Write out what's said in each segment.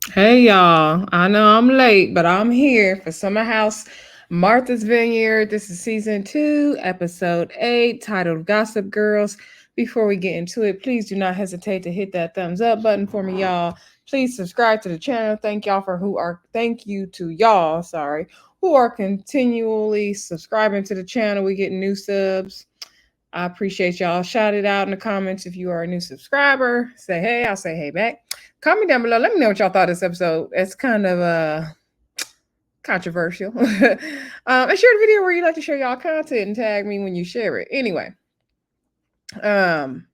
Hey y'all, I know I'm late, but I'm here for Summer House Martha's Vineyard. This is season 2, episode 8, titled Gossip Girls. Before we get into it, please do not hesitate to hit that thumbs up button for me, y'all. Please subscribe to the channel. Thank you to y'all, sorry, who are continually subscribing to the channel. We get new subs. I appreciate y'all. Shout it out in the comments if you are a new subscriber. Say hey, I'll say hey back. Comment down below. Let me know what y'all thought of this episode. It's kind of controversial. And share the video where you like to share y'all content and tag me when you share it. Anyway, um,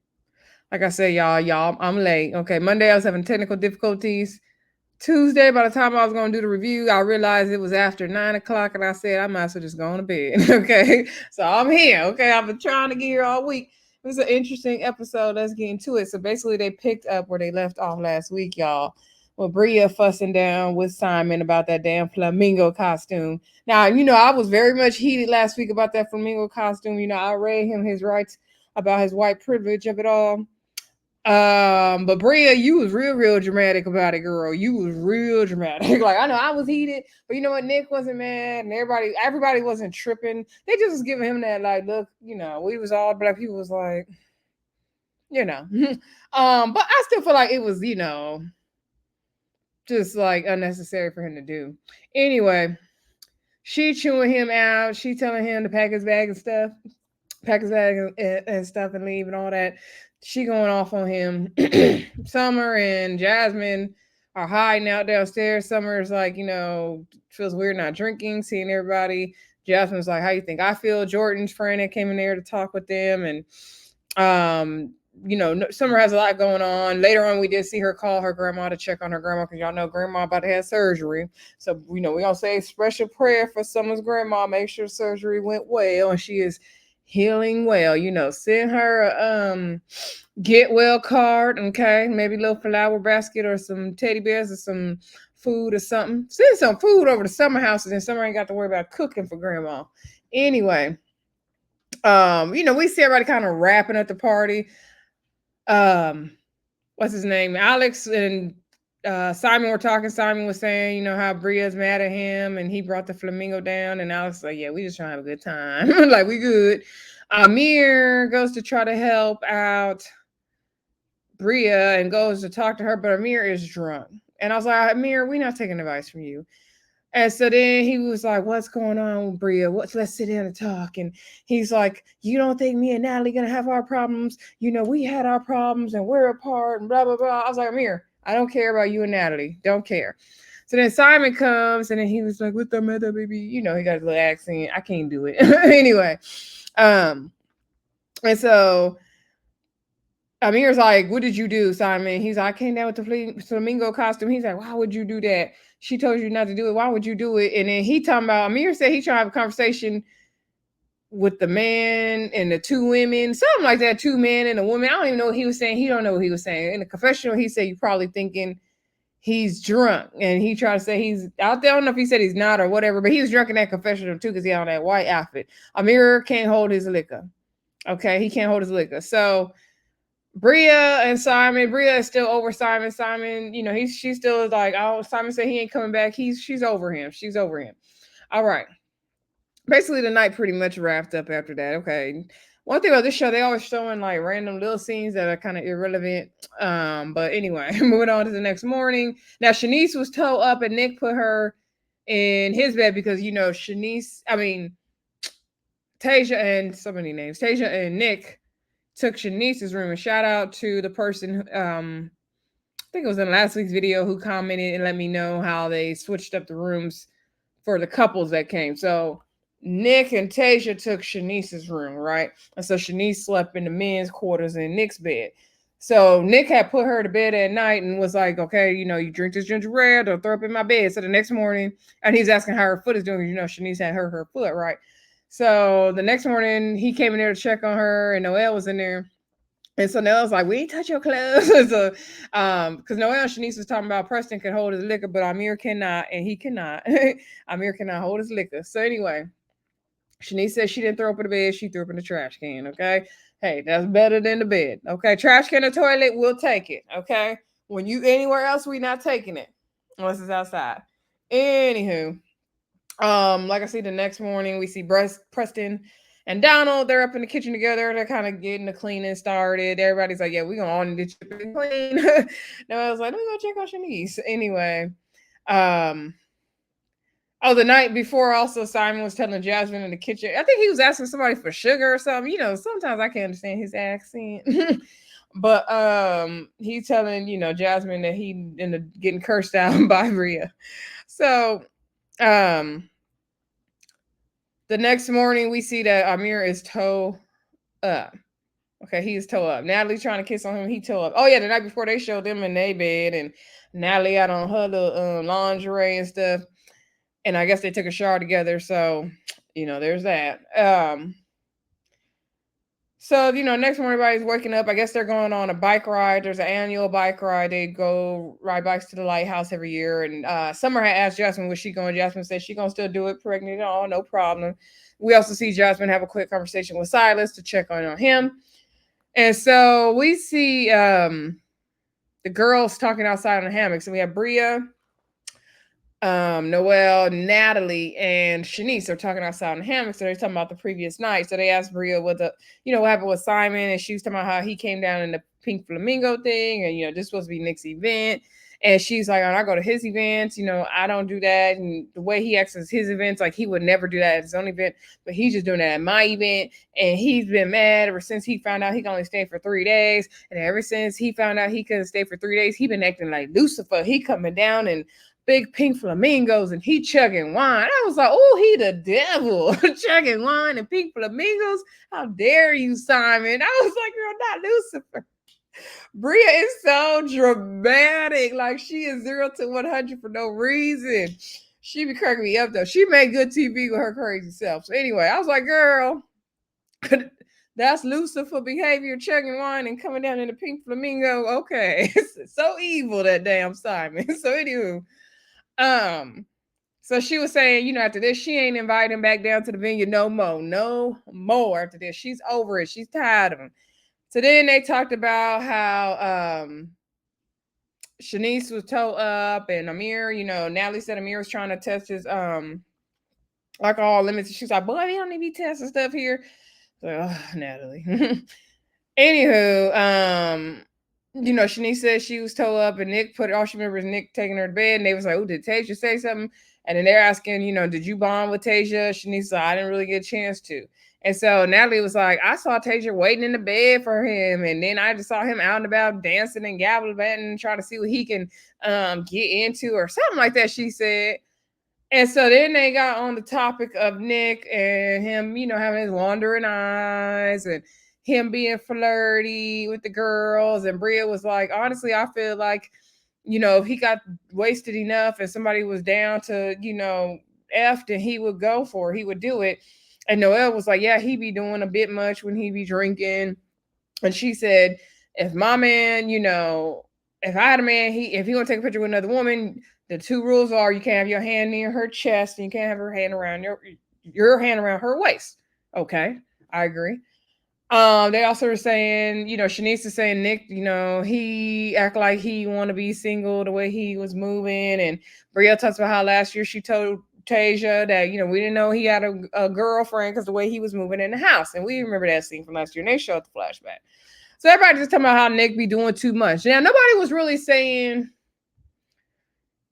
like I said, y'all, I'm late. Okay, Monday I was having technical difficulties. Tuesday, by the time I was going to do the review, I realized it was after 9 o'clock, and I said I might as well just go to bed. Okay, so I'm here. Okay, I've been trying to get here all week. It was an interesting episode. Let's get into it. So basically, they picked up where they left off last week, y'all. Well, Bria fussing down with Simon about that damn flamingo costume. Now, I was very much heated last week about that flamingo costume. I read him his rights about his white privilege of it all. But Bria, you was real dramatic about it, girl. You was real dramatic. Like I know I was heated, but you know what? Nick wasn't mad, and everybody wasn't tripping. They just was giving him that like look. We was all black people was like, you know. But I still feel like it was, just like unnecessary for him to do. Anyway, she chewing him out. She telling him to pack his bag and stuff, pack his bag and stuff and leave and all that. She going off on him. Summer and Jasmine are hiding out downstairs. Summer's like, feels weird not drinking, seeing everybody. Jasmine's like, how you think I feel? Jordan's friend that came in there to talk with them. And Summer has a lot going on. Later on, we did see her call her grandma to check on her grandma because y'all know grandma about to have surgery. So, we're going to say a special prayer for Summer's grandma. Make sure surgery went well and she is healing well. Send her a get well card, okay? Maybe a little flower basket or some teddy bears or some food or something. Send some food over to Summer houses and Summer ain't got to worry about cooking for grandma. Anyway, we see everybody kind of wrapping at the party. What's his name? Alex and Simon were talking. Simon was saying, how Bria's mad at him and he brought the flamingo down. And Alex was like, yeah, we just trying to have a good time. Like, we good. Amir goes to try to help out Bria and goes to talk to her, but Amir is drunk. And I was like, Amir, we not taking advice from you. And so then he was like, what's going on with Bria? Let's sit down and talk. And he's like, you don't think me and Natalie gonna have our problems? We had our problems and we're apart and blah blah blah. I was like, Amir, I don't care about you and Natalie. Don't care. So then Simon comes and then he was like, what the matter, baby? He got his little accent. I can't do it. Anyway. And so Amir's like, what did you do, Simon? He's like, I came down with the flamingo costume. He's like, why would you do that? She told you not to do it. Why would you do it? And then he talking about, Amir said he trying to have a conversation with the man and the two women, something like that, two men and a woman. I don't even know what he was saying. He don't know what he was saying. In the confessional, he said, you probably thinking he's drunk. And he tried to say he's out there. I don't know if he said he's not or whatever, but he was drunk in that confessional too because he had on that white outfit. Amir can't hold his liquor. Okay, he can't hold his liquor. So Bria and Simon. Bria is still over Simon. Simon, she still is like, oh, Simon said he ain't coming back. She's over him. She's over him. All right. Basically, the night pretty much wrapped up after that. Okay. One thing about this show, they always showing like random little scenes that are kind of irrelevant. But anyway, moving on to the next morning. Now Shanice was towed up and Nick put her in his bed because Tasia and so many names. Tasia and Nick took Shanice's room. And shout out to the person, I think it was in last week's video, who commented and let me know how they switched up the rooms for the couples that came. So Nick and Tasia took Shanice's room, right? And so Shanice slept in the men's quarters in Nick's bed. So Nick had put her to bed at night and was like, okay, you drink this ginger ale, don't throw up in my bed. So the next morning, and he's asking how her foot is doing. Shanice had hurt her foot, right? So the next morning, he came in there to check on her, and Noelle was in there. And so Noelle's like, we ain't touch your clothes. So, because Noelle and Shanice was talking about Preston can hold his liquor, but Amir cannot, and he cannot. Amir cannot hold his liquor. So anyway, Shanice said she didn't throw up in the bed, she threw up in the trash can, okay? Hey, that's better than the bed, okay? Trash can or toilet, we'll take it, okay? When you anywhere else, we not taking it. unless it's outside. Anywho, like I see the next morning, we see Preston and Donald. They're up in the kitchen together. They're kind of getting the cleaning started. Everybody's like, "Yeah, we gonna all need to chip and clean." No, I was like, "Let me go check on Shanice." Anyway, um, oh, the night before, also Simon was telling Jasmine in the kitchen. I think he was asking somebody for sugar or something. Sometimes I can't understand his accent. But he's telling Jasmine that he ended up getting cursed out by Rhea. So um the next morning we see that Amir is toe up. Okay, he is toe up. Natalie's trying to kiss on him. He toe up. Oh yeah, the night before they showed them in their bed, and Natalie had on her little lingerie and stuff. And I guess they took a shower together. So there's that. So, next morning everybody's waking up. I guess they're going on a bike ride. There's an annual bike ride. They go ride bikes to the lighthouse every year. And Summer had asked Jasmine, was she going? Jasmine said she's going to still do it, pregnant. Oh, no problem. We also see Jasmine have a quick conversation with Silas to check on him. And so we see the girls talking outside on the hammock. So we have Bria, Noelle, Natalie, and Shanice are talking outside on the hammock. So they're talking about the previous night. So they asked Bria what happened with Simon, and she was talking about how he came down in the pink flamingo thing, and this was supposed to be Nick's event. And she's like, I go to his events, I don't do that. And the way he acts at his events, like he would never do that at his own event, but he's just doing that at my event. And he's been mad ever since he found out he can only stay for 3 days. And ever since he found out he couldn't stay for 3 days, he been acting like Lucifer. He coming down and big pink flamingos and he chugging wine. I was like, oh, he the devil. Chugging wine and pink flamingos. How dare you, Simon? I was like, girl, not Lucifer. Bria is so dramatic. Like she is 0 to 100 for no reason. She be cracking me up though. She made good TV with her crazy self. So anyway, I was like, girl, that's Lucifer behavior, chugging wine and coming down in the pink flamingo. Okay. It's so evil, that damn Simon. So anywho, so she was saying, after this, she ain't inviting him back down to the vineyard no more after this. She's over it. She's tired of him. So then they talked about how Shanice was toe up, and Amir, Natalie said Amir was trying to test his alcohol limits. She's like, boy, we don't need to be testing stuff here. So, Natalie. Anywho, Shanice said she was toe up, and Nick all she remembers is Nick taking her to bed, and they was like, oh, did Tasia say something? And then they're asking, did you bond with Tasia? Shanice said, I didn't really get a chance to. And so Natalie was like, I saw Tasia waiting in the bed for him, and then I just saw him out and about dancing and gallivanting, trying to see what he can get into or something like that, she said. And so then they got on the topic of Nick and him, having his wandering eyes and him being flirty with the girls. And Bria was like, honestly, I feel like, if he got wasted enough and somebody was down to, F, then he would go for it. He would do it. And Noelle was like, yeah, he be doing a bit much when he be drinking. And she said, if my man, if I had a man, if he want to take a picture with another woman, the 2 rules are you can't have your hand near her chest and you can't have her hand around your hand around her waist. Okay, I agree. They also were saying, Shanice is saying Nick, he act like he want to be single the way he was moving. And Bria talks about how last year she told Tasia that, we didn't know he had a girlfriend because the way he was moving in the house. And we remember that scene from last year and they showed the flashback. So everybody just talking about how Nick be doing too much. Now, nobody was really saying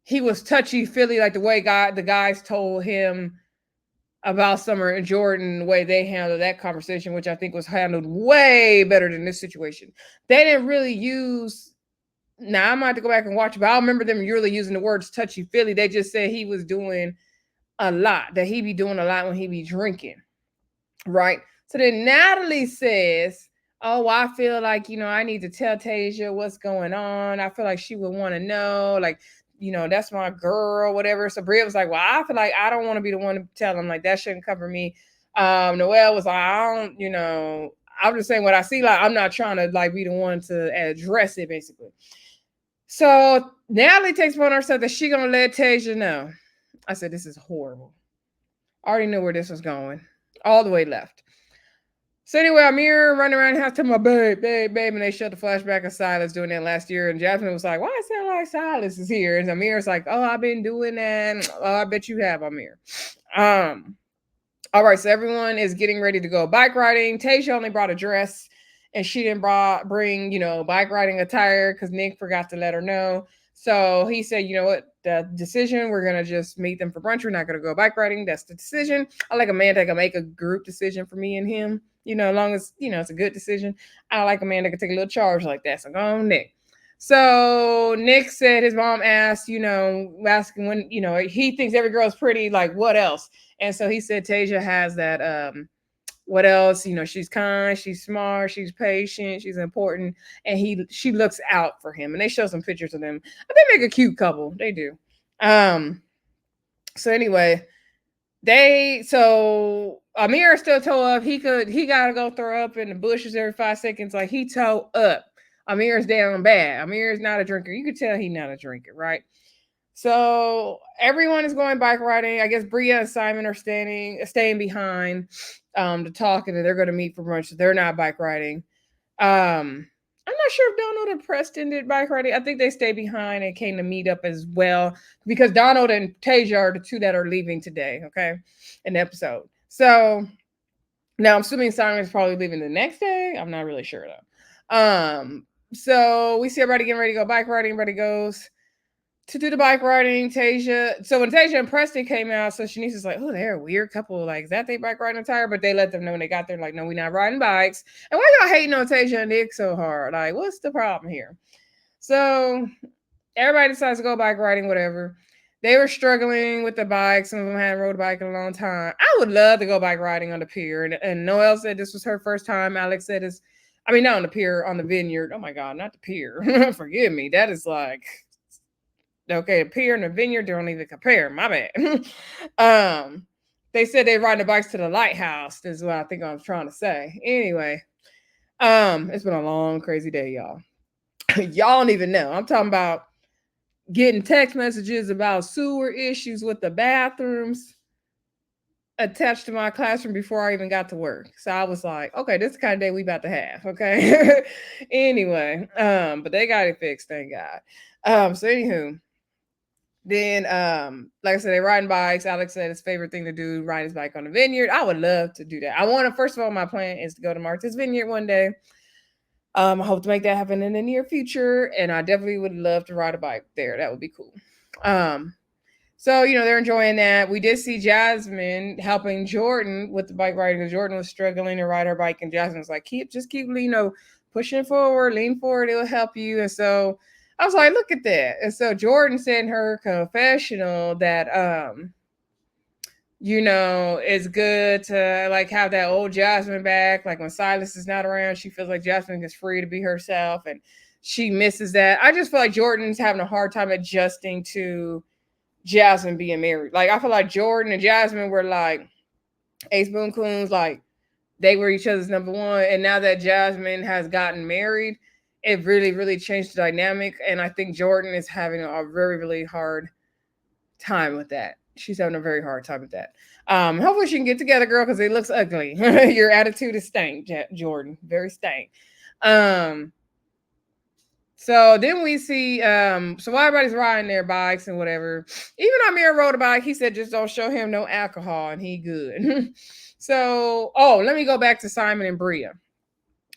he was touchy-feely like the way the guys told him about Summer and Jordan, the way they handled that conversation, which I think was handled way better than this situation. They didn't really use, now I might have to go back and watch it, but I remember them really using the words touchy-feely. They just said he was doing a lot, that he be doing a lot when he be drinking, right? So then Natalie says, oh, I feel like, I need to tell Tasia what's going on. I feel like she would want to know, like, that's my girl, whatever. So Bria was like, well, I feel like I don't want to be the one to tell him, like, that shouldn't cover me. Noelle was like, I don't, I'm just saying what I see. Like, I'm not trying to, like, be the one to address it, basically. So Natalie takes upon herself that she going to let Tasia know. I said, this is horrible. I already knew where this was going. All the way left. So anyway, Amir running around the house telling my babe, babe, babe, and they showed the flashback of Silas doing that last year. And Jasmine was like, "Why it sound like Silas is here?" And Amir's like, "Oh, I've been doing that. Oh, I bet you have, Amir." Um, all right, so everyone is getting ready to go bike riding. Tasia only brought a dress, and she didn't bring bike riding attire because Nick forgot to let her know. So he said, "You know what? The decision, we're gonna just meet them for brunch. We're not gonna go bike riding. That's the decision. I like a man that can make a group decision for me and him. As long as it's a good decision. I like a man that can take a little charge like that. So go on, Nick." So Nick said his mom asked, asking when, he thinks every girl's pretty, like what else? And so he said Tasia has that what else? She's kind, she's smart, she's patient, she's important, and she looks out for him. And they show some pictures of them. They make a cute couple. They do. So anyway, Amir still toe up. He gotta go throw up in the bushes every 5 seconds. Like he toe up. Amir's down bad. Amir's not a drinker. You could tell he's not a drinker, right? So everyone is going bike riding. I guess Bria and Simon are staying behind to talk, and they're going to meet for brunch. They're not bike riding. I'm not sure if Donald and Preston did bike riding. I think they stayed behind and came to meet up as well because Donald and Tasia are the two that are leaving today. Okay, in the episode. So now I'm assuming Simon's probably leaving the next day. I'm not really sure though. So we see everybody getting ready to go bike riding. Everybody goes to do the bike riding. So when Tasia and Preston came out, so Shanice is like, "Oh, they're a weird couple. Like, is that they bike riding attire?" But they let them know when they got there, like, "No, we're not riding bikes." And why y'all hating on Tasia and Nick so hard? Like, what's the problem here? So everybody decides to go bike riding, whatever. They were struggling with the bike. Some of them hadn't rode a bike in a long time. I would love to go bike riding on the pier. And Noelle said this was her first time. Alex said not on the pier, on the Vineyard. Oh my God, not the pier. Forgive me. That is like, okay, the pier and the Vineyard don't even compare. My bad. They said they riding the bikes to the lighthouse. This is what I think I was trying to say. Anyway, it's been a long, crazy day, y'all. Y'all don't even know. I'm talking about getting text messages about sewer issues with the bathrooms attached to my classroom before I even got to work. So I was like, okay, this is the kind of day we about to have. Okay. Anyway, but they got it fixed, thank God. So anywho, then like I said, they're riding bikes. Alex said his favorite thing to do, ride his bike on the Vineyard. I would love to do that. I want to, first of all, my plan is to go to Martha's Vineyard one day. I hope to make that happen in the near future, and I definitely would love to ride a bike there. That would be cool. So they're enjoying that. We did see Jasmine helping Jordan with the bike riding because Jordan was struggling to ride her bike, and Jasmine was like, keep pushing forward, lean forward, it'll help you. And so I was like, look at that. And so Jordan said in her confessional that it's good to like have that old Jasmine back. Like when Silas is not around, she feels like Jasmine is free to be herself, and she misses that. I just feel like Jordan's having a hard time adjusting to Jasmine being married. Like I feel like Jordan and Jasmine were like Ace Boon Coons, like they were each other's number one. And now that Jasmine has gotten married, it really, really changed the dynamic. And I think Jordan is having a very, really hard time with that. She's having a very hard time with that. Hopefully she can get together, girl, because it looks ugly. Your attitude is stank, Jordan. Very stank. So then we see, so while everybody's riding their bikes and whatever, even Amir rode a bike, he said just don't show him no alcohol and he good. So, let me go back to Simon and Bria.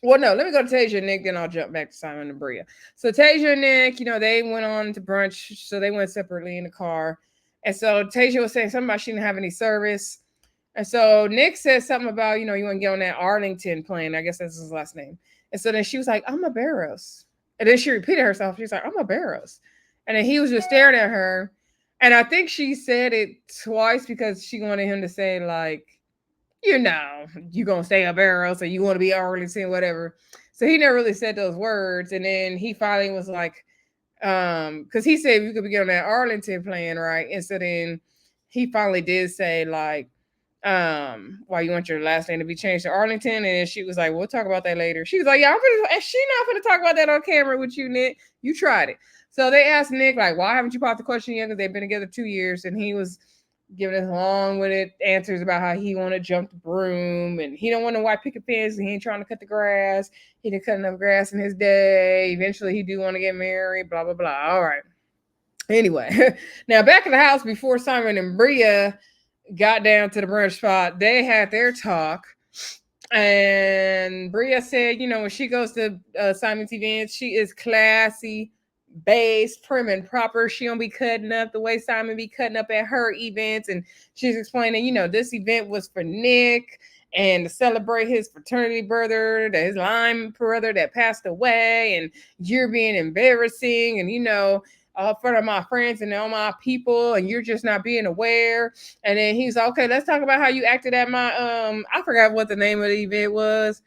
Well, no, let me go to Tasia and Nick, then I'll jump back to Simon and Bria. So Tasia and Nick, they went on to brunch, so they went separately in the car. And so Tasia was saying something about she didn't have any service. And so Nick said something about, you want to get on that Arlington plane. I guess that's his last name. And so then she was like, I'm a Barrows. And then she repeated herself. She's like, I'm a Barrows. And then he was just staring at her. And I think she said it twice because she wanted him to say, like, you're going to stay a Barrows, so you want to be Arlington, whatever. So he never really said those words. And then he finally was like, because he said you could be on that Arlington plane, right? And so then he finally did say, like, why you want your last name to be changed to Arlington? And then she was like, we'll talk about that later. She was like, yeah, she not gonna talk about that on camera with you, Nick. You tried it. So they asked Nick, like, why haven't you popped the question yet? Because they've been together 2 years. And he was giving us long-winded answers about how he want to jump the broom and he don't want to white picket fence and he ain't trying to cut the grass. He didn't cut enough grass in his day. Eventually, he do want to get married. Blah blah blah. All right. Anyway, now back at the house before Simon and Bria got down to the brunch spot, they had their talk. And Bria said, when she goes to Simon's events, she is classy, based, prim and proper. She don't be cutting up the way Simon be cutting up at her events. And she's explaining, this event was for Nick and to celebrate his fraternity brother, his line brother that passed away, and you're being embarrassing, and in front of my friends and all my people, and you're just not being aware. And then he's like, okay, let's talk about how you acted at my I forgot what the name of the event was.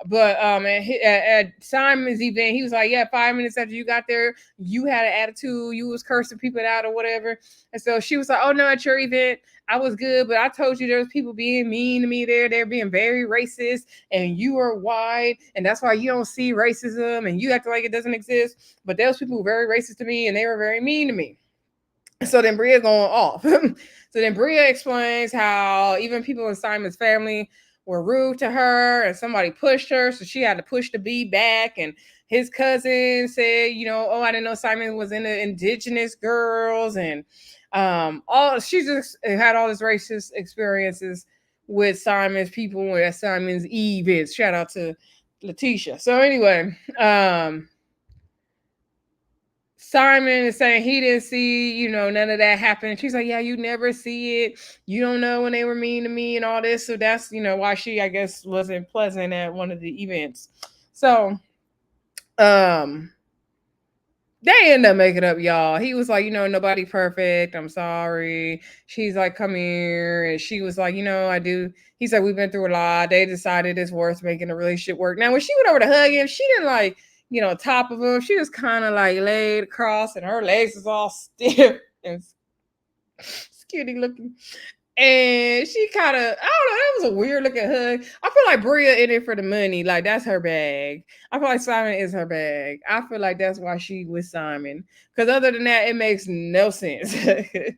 But at Simon's event, he was like, yeah, 5 minutes after you got there, you had an attitude, you was cursing people out or whatever. And so she was like, oh no, at your event, I was good, but I told you there was people being mean to me there. They're being very racist, and you are white, and that's why you don't see racism, and you act like it doesn't exist. But those people were very racist to me, and they were very mean to me. So then Bria going off. So then Bria explains how even people in Simon's family were rude to her, and somebody pushed her, so she had to push the bee back. And his cousin said, oh, I didn't know Simon was into indigenous girls, and all she just had all this racist experiences with Simon's people at Simon's events. Shout out to Letitia. So anyway, Simon is saying he didn't see, none of that happen. She's like, yeah, you never see it. You don't know when they were mean to me and all this. So that's, why she, I guess, wasn't pleasant at one of the events. So, they end up making up, y'all. He was like, nobody perfect. I'm sorry. She's like, come here. And she was like, I do. He's like, we've been through a lot. They decided it's worth making the relationship work. Now, when she went over to hug him, she didn't like, top of him. She was kind of like laid across and her legs was all stiff and skinny looking. And she kind of, I don't know, that was a weird looking hug. I feel like Bria in it for the money. Like, that's her bag. I feel like Simon is her bag. I feel like that's why she with Simon. Because other than that, it makes no sense. It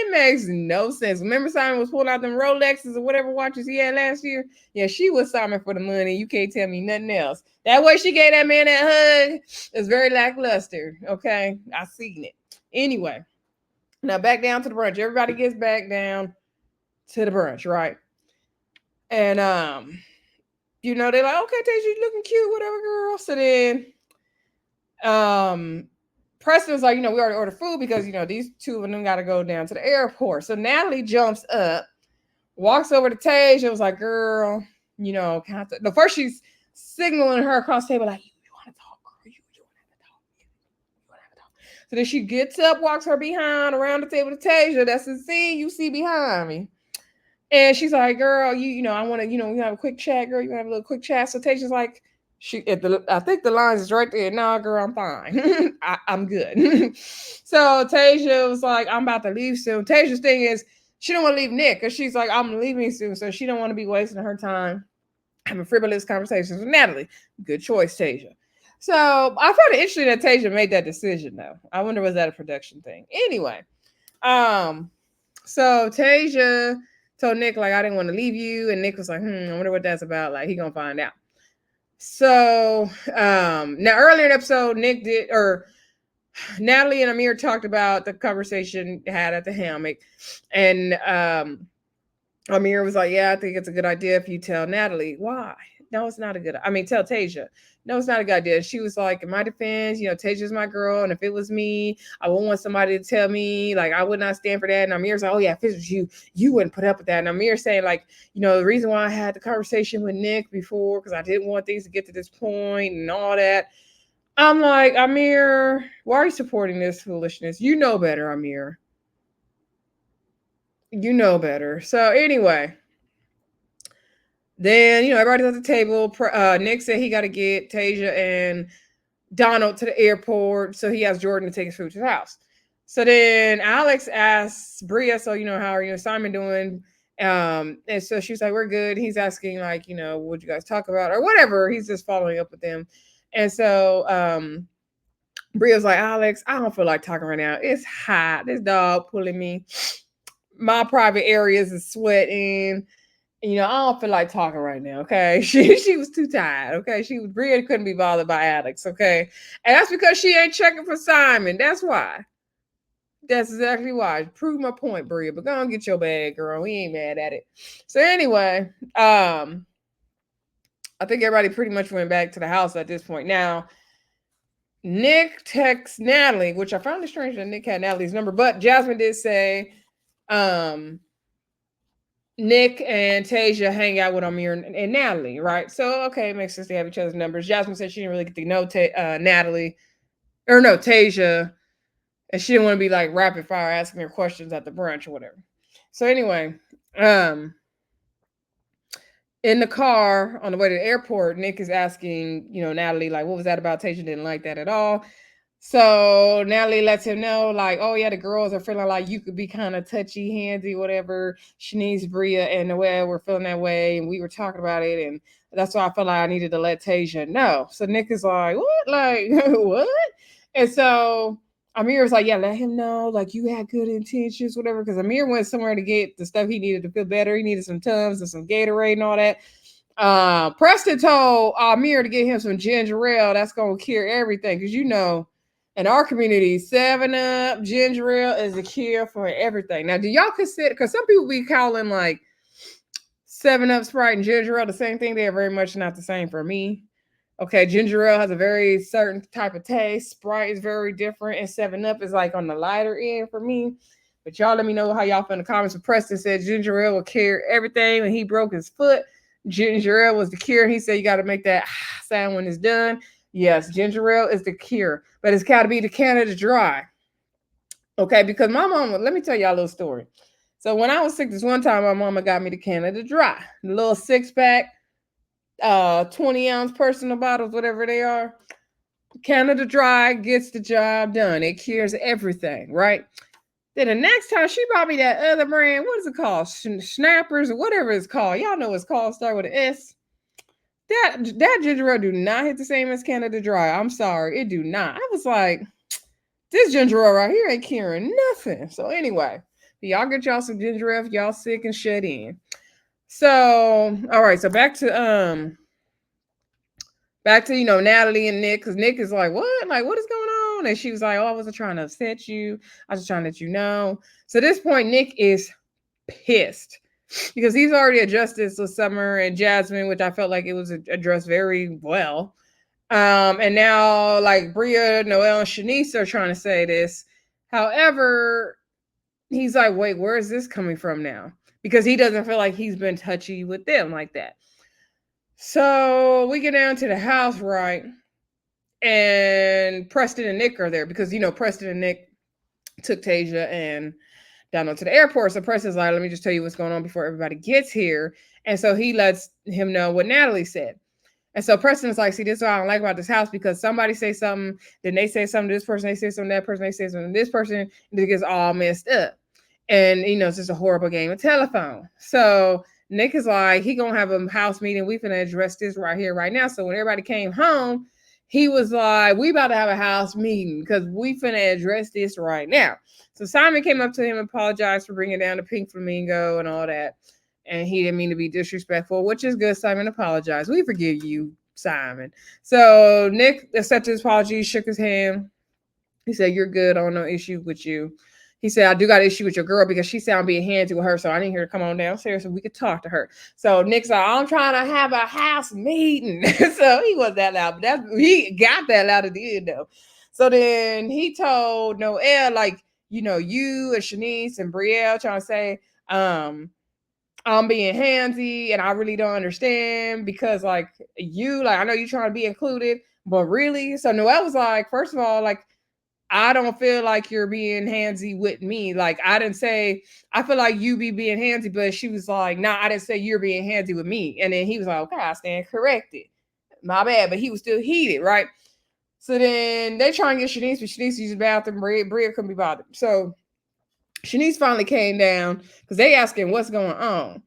makes no sense. Remember Simon was pulling out them Rolexes or whatever watches he had last year? Yeah, she was Simon for the money. You can't tell me nothing else. That way she gave that man that hug is very lackluster. Okay? I seen it. Anyway. Now back down to the brunch. Everybody gets back down to the brunch, right? And they're like, okay, Tasia, you looking cute, whatever, girl. So then Preston's like, we already ordered food because these two of them gotta go down to the airport. So Natalie jumps up, walks over to Tasia, was like, girl, the first she's signaling her across the table, like, you want to talk, girl, you want to talk. So then she gets up, walks her behind around the table to Tasia. That's the scene you see behind me. And she's like, girl, I want to, we have a quick chat, girl. You want to have a little quick chat. So Tasia's like, I think the lines is right there. Nah, girl, I'm fine. I'm good. So Tasia was like, I'm about to leave soon. Tasia's thing is, she don't want to leave Nick because she's like, I'm leaving soon. So she don't want to be wasting her time having frivolous conversations with Natalie. Good choice, Tasia. So I found it interesting that Tasia made that decision, though. I wonder, was that a production thing? Anyway, so Tasia told Nick, like, I didn't want to leave you. And Nick was like, I wonder what that's about. Like, he gonna find out. So now earlier in the episode, Natalie and Amir talked about the conversation had at the hammock. And Amir was like, yeah, I think it's a good idea if you tell Natalie. Why? No, it's not a good, tell Tasia. No, it's not a good idea. She was like, in my defense, Tasia's my girl. And if it was me, I wouldn't want somebody to tell me, like, I would not stand for that. And Amir's like, oh yeah, if it was you, you wouldn't put up with that. And Amir's saying, like, the reason why I had the conversation with Nick before, because I didn't want things to get to this point and all that. I'm like, Amir, why are you supporting this foolishness? You know better, Amir. You know better. So anyway, then, everybody's at the table. Nick said he got to get Tasia and Donald to the airport. So he asked Jordan to take his food to his house. So then Alex asks Bria, so, how are you and Simon doing? And so she's like, we're good. He's asking, like, what you guys talk about or whatever. He's just following up with them. And so Bria's like, Alex, I don't feel like talking right now. It's hot. This dog pulling me. my private areas is sweating. You know, I don't feel like talking right now. Okay, she was too tired. Okay, she was Bria couldn't be bothered by Alex. Okay, and that's because she ain't checking for Simon. That's why. That's exactly why. Prove my point, Bria. But go and get your bag, girl. We ain't mad at it. So anyway, I think everybody pretty much went back to the house at this point. Now, Nick texts Natalie, which I found it strange that Nick had Natalie's number, but Jasmine did say, Nick and Tasia hang out with Amir and Natalie, right? So okay, it makes sense they have each other's numbers. Jasmine said she didn't really get to know Natalie, or no, Tasia, and she didn't want to be like rapid fire asking her questions at the brunch or whatever. So anyway, in the car on the way to the airport, Nick is asking, Natalie, like, what was that about? Tasia didn't like that at all. So Natalie lets him know, like, oh yeah, the girls are feeling like you could be kind of touchy, handsy, whatever. Shanice, Bria, and Noelle were feeling that way, and we were talking about it, and that's why I felt like I needed to let Tasia know. So Nick is like, what? Like, what? And so Amir's like, yeah, let him know, like, you had good intentions, whatever. Because Amir went somewhere to get the stuff he needed to feel better. He needed some Tums and some Gatorade and all that. Preston told Amir to get him some ginger ale. That's gonna cure everything. Because in our community, 7-Up, ginger ale is the cure for everything. Now, do y'all consider, because some people be calling like 7-Up, Sprite, and ginger ale the same thing. They are very much not the same for me. Okay, ginger ale has a very certain type of taste. Sprite is very different, and 7-Up is like on the lighter end for me. But y'all let me know how y'all feel in the comments. But Preston said ginger ale will cure everything when he broke his foot. Ginger ale was the cure. He said you got to make that sound when it's done. Yes, ginger ale is the cure, but it's got to be the Canada Dry. Okay, because my mama, let me tell y'all a little story. So when I was sick this one time, my mama got me the Canada Dry, the little 6-pack, 20-ounce personal bottles, whatever they are. Canada Dry gets the job done. It cures everything, right? Then the next time she bought me that other brand, what is it called? Snappers or whatever it's called. Y'all know it's called. Start with an S. That ginger ale do not hit the same as Canada Dry. I'm sorry, it do not. I was like, this ginger ale right here ain't curing nothing. So anyway, y'all get y'all some ginger ale if y'all sick and shut in. So all right, so back to Natalie and Nick, because Nick is like, what? Like, what is going on? And she was like, oh, I wasn't trying to upset you. I was just trying to let you know. So at this point, Nick is pissed because he's already addressed this with Summer and Jasmine, which I felt like it was addressed very well. And now like Bria, Noelle, and Shanice are trying to say this. However, he's like, wait, where is this coming from now? Because he doesn't feel like he's been touchy with them like that. So we get down to the house, right? And Preston and Nick are there because, Preston and Nick took Tasia and Donald to the airport. So Preston's like, let me just tell you what's going on before everybody gets here. And so he lets him know what Natalie said. And so Preston's like, see, this is what I don't like about this house, because somebody say something, then they say something to this person, they say something to that person, they say something to this person, and it gets all messed up. And, it's just a horrible game of telephone. So Nick is like, he gonna have a house meeting. We finna address this right here, right now. So when everybody came home, he was like, we about to have a house meeting because we finna address this right now. So Simon came up to him and apologized for bringing down the pink flamingo and all that. And he didn't mean to be disrespectful, which is good. Simon apologized. We forgive you, Simon. So Nick accepted his apology, shook his hand. He said, you're good. I don't no issue with you. He said, I do got an issue with your girl because she said I'm being handsy with her, so I need her to come on downstairs so we could talk to her. So Nick's like, I'm trying to have a house meeting. So he wasn't that loud, but he got that loud at the end, though. So then he told Noelle, like, you and Shanice and Brielle trying to say, I'm being handsy and I really don't understand because, like, I know you're trying to be included, but really? So Noelle was like, first of all, like, I don't feel like you're being handsy with me. Like, I didn't say, I feel like you be being handsy, but she was like, nah, I didn't say you're being handsy with me. And then he was like, okay, I stand corrected. My bad. But he was still heated, right? So then they try and get Shanice, but Shanice used the bathroom. Bria couldn't be bothered. So Shanice finally came down because they asking what's going on.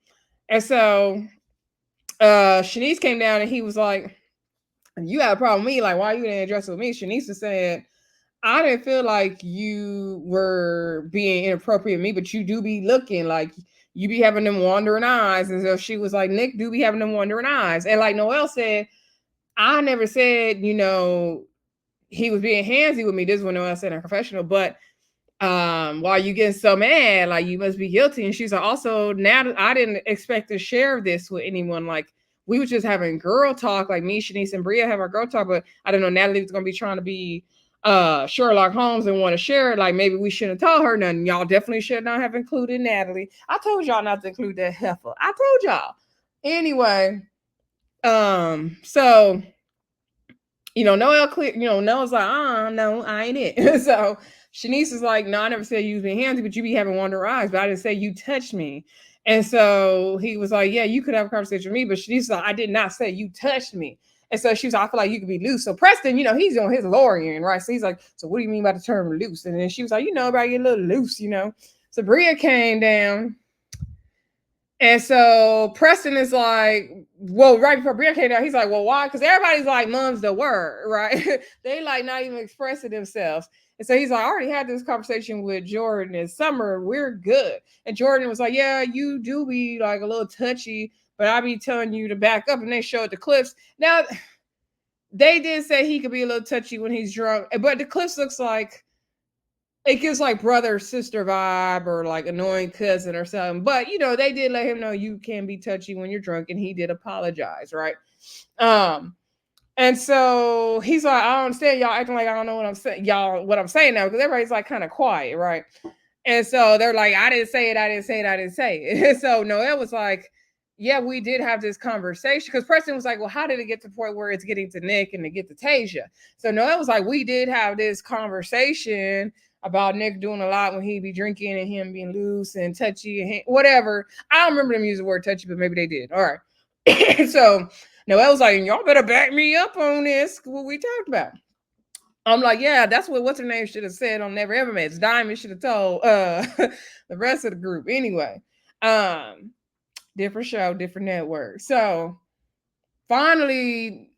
And so Shanice came down and he was like, you have a problem with me. Like, why you didn't address it with me? Shanice was saying, I didn't feel like you were being inappropriate with me, but you do be looking like you be having them wandering eyes. And so she was like, Nick do be having them wandering eyes. And like Noelle said, I never said, he was being handsy with me. This is what Noelle said in confessional, but why you getting so mad? Like you must be guilty. And she's like, also now I didn't expect to share this with anyone. Like we were just having girl talk, like me, Shanice, and Bria have our girl talk, but I don't know, Natalie was gonna be trying to be Sherlock Holmes and want to share it. Like maybe we shouldn't have told her nothing. Y'all definitely should not have included Natalie. I told y'all not to include that heifer. I told y'all. Anyway, so Noelle clear, Noelle's like, no, I ain't it. So Shanice is like, no, I never said you was being handsy, but you be having wander eyes, but I didn't say you touched me. And so he was like, yeah, you could have a conversation with me, but Shanice was like, I did not say you touched me. And so she was like, I feel like you could be loose. So Preston, he's on his lawyering, right? So he's like, so what do you mean by the term loose? And then she was like, about get a little loose. So Bria came down. And so Preston is like, well, right before Bria came down, he's like, well, why? Because everybody's like, mom's the word, right? They like not even expressing themselves. And so he's like, I already had this conversation with Jordan in summer. We're good. And Jordan was like, yeah, you do be like a little touchy, but I be telling you to back up. And they showed the clips. Now, they did say he could be a little touchy when he's drunk, but the clips looks like it gives like brother sister vibe or like annoying cousin or something. But they did let him know you can be touchy when you're drunk, and he did apologize, right? And so he's like, I don't understand y'all acting like I don't know what I'm saying, what I'm saying now, because everybody's like kind of quiet, right? And so they're like, I didn't say it, I didn't say it, I didn't say it. And so Noelle was like, yeah, we did have this conversation, because Preston was like, well, how did it get to the point where it's getting to Nick and to get to Tasia? So Noelle was like, we did have this conversation about Nick doing a lot when he be drinking and him being loose and touchy and whatever. I don't remember them using the word touchy, but maybe they did. All right. So Noelle was like, y'all better back me up on this, what we talked about. I'm like, yeah, that's what what's her name should have said on Never Ever Met. Diamond should have told the rest of the group. Anyway, different show, different network. So finally,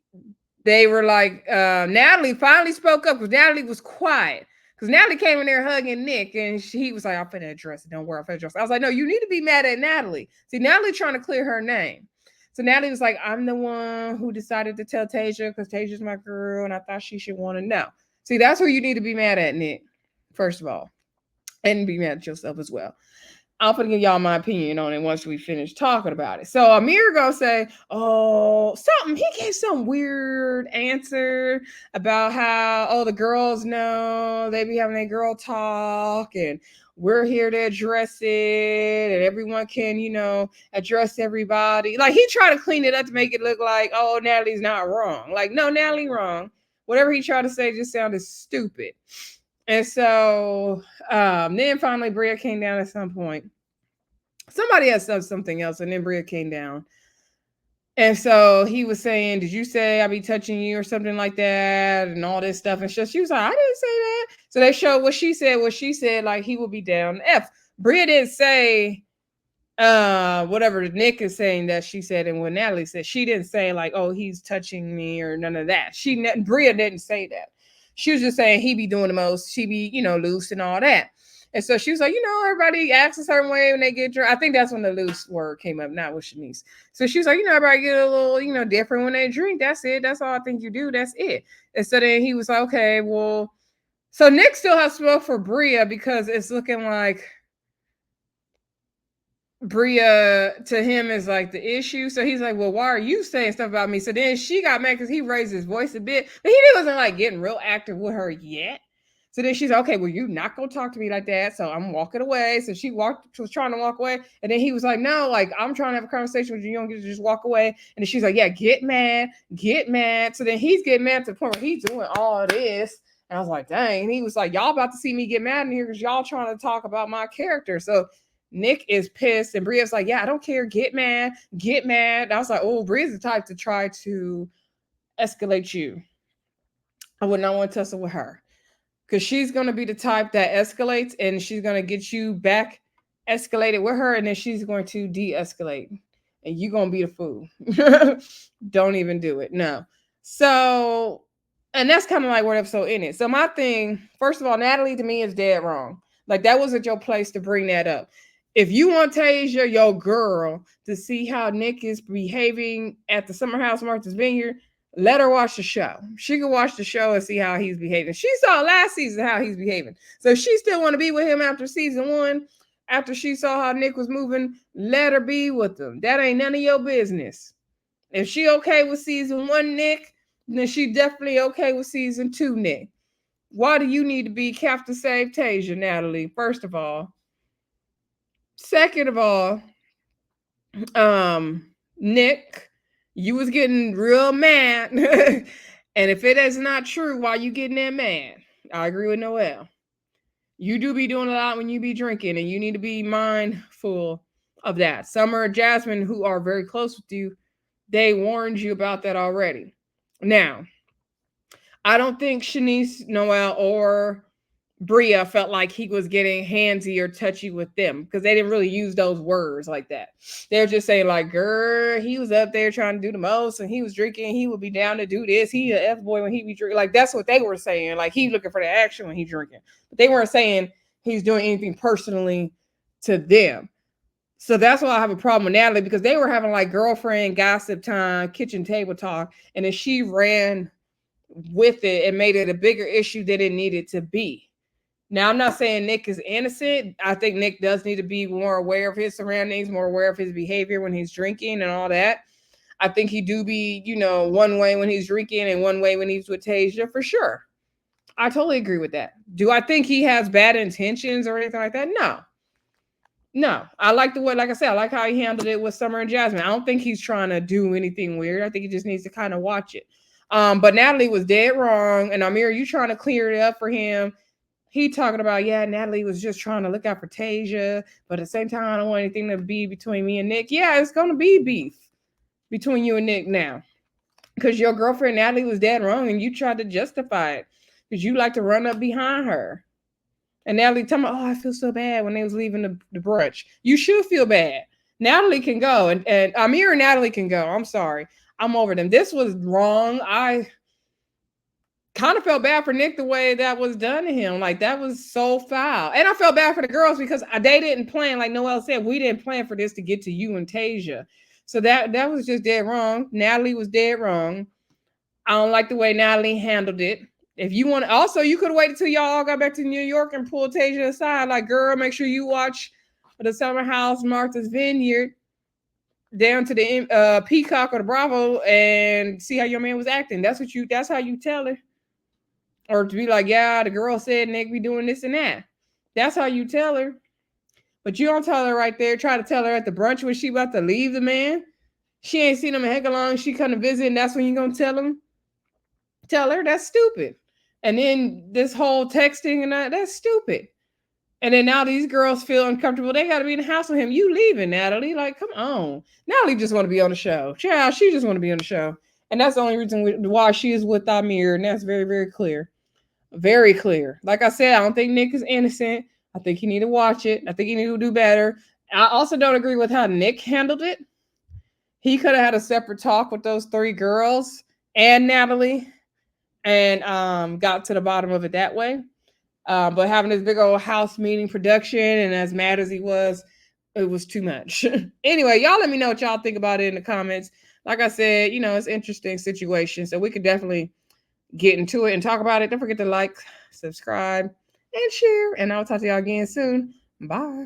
they were like, Natalie finally spoke up, because Natalie was quiet. Because Natalie came in there hugging Nick, and he was like, I'm finna address it. Don't worry, I'm finna address it. I was like, no, you need to be mad at Natalie. See, Natalie trying to clear her name. So Natalie was like, I'm the one who decided to tell Tasia, because Tasia's my girl, and I thought she should want to know. See, that's who you need to be mad at, Nick, first of all. And be mad at yourself as well. I'm gonna give y'all my opinion on it once we finish talking about it. So Amir gonna say, oh, something. He gave some weird answer about how, the girls know they be having a girl talk, and we're here to address it, and everyone can, address everybody. Like he tried to clean it up to make it look like, oh, Natalie's not wrong. Like, no, Natalie wrong. Whatever he tried to say just sounded stupid. And so then finally Bria came down at some point. Somebody had said something else, and then Bria came down. And so he was saying, did you say I be touching you or something like that? And all this stuff. And she was like, I didn't say that. So they showed what she said, like he would be down F. Bria didn't say whatever Nick is saying that she said, and what Natalie said. She didn't say like, oh, he's touching me or none of that. Bria didn't say that. She was just saying he be doing the most. She be, loose and all that. And so she was like, everybody acts a certain way when they get drunk. I think that's when the loose word came up, not with Shanice. So she was like, everybody get a little, different when they drink. That's it. That's all I think you do. That's it. And so then he was like, okay, well, so Nick still has to vote for Bria, because it's looking like Bria to him is like the issue. So he's like, well, why are you saying stuff about me? So then she got mad because he raised his voice a bit, but he wasn't like getting real active with her yet. So then she's like, okay, well, you're not gonna talk to me like that. So I'm walking away. So she was trying to walk away. And then he was like, no, like I'm trying to have a conversation with you. You don't get to just walk away. And then she's like, yeah, get mad. So then he's getting mad to the point where he's doing all this. And I was like, dang. And he was like, y'all about to see me get mad in here because y'all trying to talk about my character. So Nick is pissed, and Bria's like, yeah, I don't care. Get mad. And I was like, oh, Bria's the type to try to escalate you. I would not want to tussle with her, because she's going to be the type that escalates, and she's going to get you back escalated with her, and then she's going to de-escalate, and you're going to be a fool. Don't even do it. No. So And that's kind of like what episode in it. So my thing, first of all, Natalie to me is dead wrong. Like that wasn't your place to bring that up. If you want Tasia, your girl, to see how Nick is behaving at the Summer House Martha's Vineyard, let her watch the show. She can watch the show and see how he's behaving. She saw last season how he's behaving. So if she still want to be with him after season 1, after she saw how Nick was moving, let her be with him. That ain't none of your business. If she okay with season 1 Nick, then she definitely okay with season 2 Nick. Why do you need to be kept to save Tasia, Natalie? First of all. Second of all, Nick, you was getting real mad. And if it is not true, why you getting that mad? I agree with Noelle. You do be doing a lot when you be drinking, and you need to be mindful of that. Summer and Jasmine, who are very close with you, they warned you about that already. Now, I don't think Shanice, Noelle, or Bria felt like he was getting handsy or touchy with them because they didn't really use those words like that. They're just saying like, girl, he was up there trying to do the most and he was drinking. He would be down to do this. He a F-boy when he be drinking. Like that's what they were saying. Like he looking for the action when he drinking. But they weren't saying he's doing anything personally to them. So that's why I have a problem with Natalie because they were having like girlfriend gossip time, kitchen table talk. And then she ran with it and made it a bigger issue than it needed to be. Now, I'm not saying Nick is innocent. I think Nick does need to be more aware of his surroundings, more aware of his behavior when he's drinking and all that. I think he do be, one way when he's drinking and one way when he's with Tasia, for sure. I totally agree with that. Do I think he has bad intentions or anything like that? No. I like the way, like I said, I like how he handled it with Summer and Jasmine. I don't think he's trying to do anything weird. I think he just needs to kind of watch it. But Natalie was dead wrong. And Amir, you trying to clear it up for him. He talking about, yeah, Natalie was just trying to look out for Tasia, but at the same time, I don't want anything to be between me and Nick. Yeah, it's going to be beef between you and Nick now because your girlfriend Natalie was dead wrong and you tried to justify it because you like to run up behind her. And Natalie talking about, oh, I feel so bad when they was leaving the brunch. You should feel bad. Natalie can go and Amir and Natalie can go. I'm sorry. I'm over them. This was wrong. I kind of felt bad for Nick the way that was done to him. Like that was so foul. And I felt bad for the girls because they didn't plan, like Noelle said, we didn't plan for this to get to you and Tasia. So that was just dead wrong. Natalie was dead wrong. I don't like the way Natalie handled it. If you want, also you could have waited till y'all all got back to New York and pulled Tasia aside. Like, girl, make sure you watch the Summer House Martha's Vineyard down to the Peacock or the Bravo and see how your man was acting. That's how you tell her. Or to be like, yeah, the girl said Nick be doing this and that. That's how you tell her. But you don't tell her right there. Try to tell her at the brunch when she about to leave the man. She ain't seen him a heck of long. She come to visit, and that's when you gonna tell him. Tell her that's stupid. And then this whole texting and that's stupid. And then now these girls feel uncomfortable. They got to be in the house with him. You leaving, Natalie? Like, come on. Natalie just want to be on the show. Yeah, she just want to be on the show. And that's the only reason why she is with Amir. And that's very, very clear. Very clear. Like I said, I don't think Nick is innocent. I think he need to watch it. I think he need to do better. I also don't agree with how Nick handled it. He could have had a separate talk with those 3 girls and Natalie and got to the bottom of it that way. But having this big old house meeting production and as mad as he was, it was too much. Anyway, y'all let me know what y'all think about it in the comments. Like I said, it's an interesting situation. So we could definitely get into it and talk about it. Don't forget to like, subscribe, and share. And I'll talk to y'all again soon. Bye.